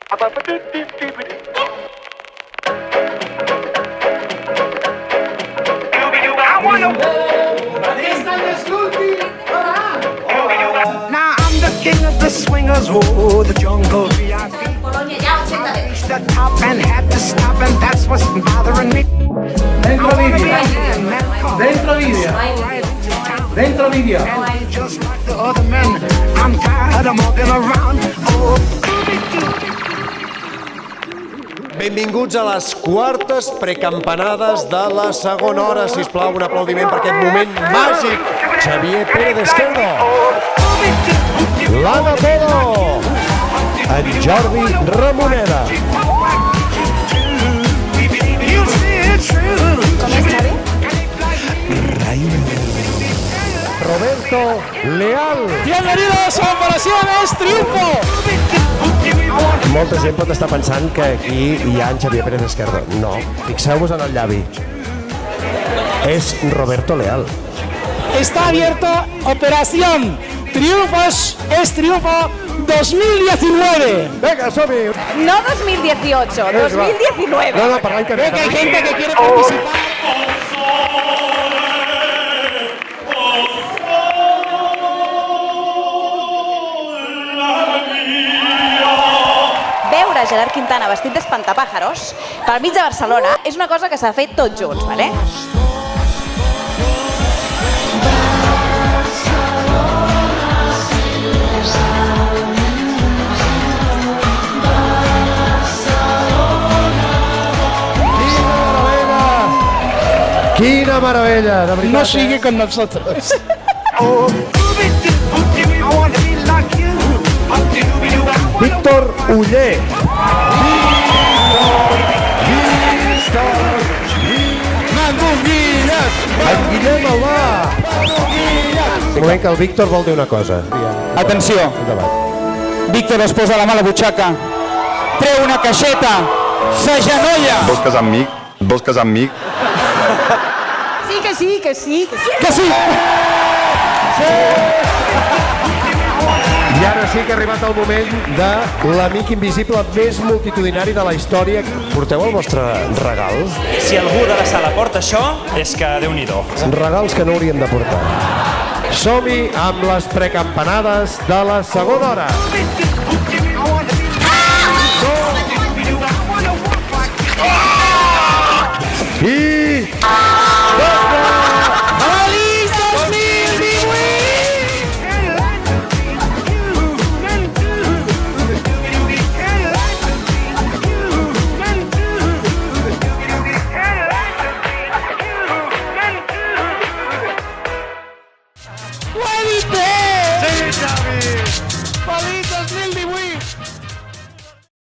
Now I'm the king of the swingers, oh, the jungle VIP. Polonia, ya, 80 de. Reached the top and had to stop, and that's what's bothering me. Dentro vídeo. Dentro vídeo. Dentro vídeo. And just like the other men, I'm tired of walking around. Oh, Benvinguts a les quartes precampanades de la segona hora. Sisplau, un aplaudiment per aquest moment màgic. Xavier Pérez Esquerdo, l'Anna Polo, en Jordi Ramoneda, Roberto Leal. Bienvenidos a Operaciones Triunfo. Molta gent pot estar pensant que aquí hi ha en Xavier Pérez Esquerdo. No, fixeu-vos en el llavi. És Roberto Leal. Está abierta Operación Triunfos es Triunfo 2019. Vinga, som-hi! No 2018, 2019. No, per l'any que ve. Veo que hay gente que quiere participar. Veure Gerard Quintana vestit d'espantapàjaros pel mig de Barcelona és una cosa que s'ha fet tots junts, vale? Quina meravella, de veritat. No sigue con nosotros. Víctor Uller. En Guillem Albà. Un moment que el Víctor vol dir una cosa. Atenció. Víctor es posa la mà a la butxaca, treu una caixeta, s'agenolla. Vols casar amb mi? Vols casar amb mi? Sí, que sí, que sí, que sí. Que sí. I ara sí que ha arribat el moment de l'amic invisible més multitudinari de la història. Porteu el vostre regal? Si algú de la sala porta això, és que Déu-n'hi-do. Regals que no hauríem de portar. Som-hi amb les precampanades de la segona hora. I wanna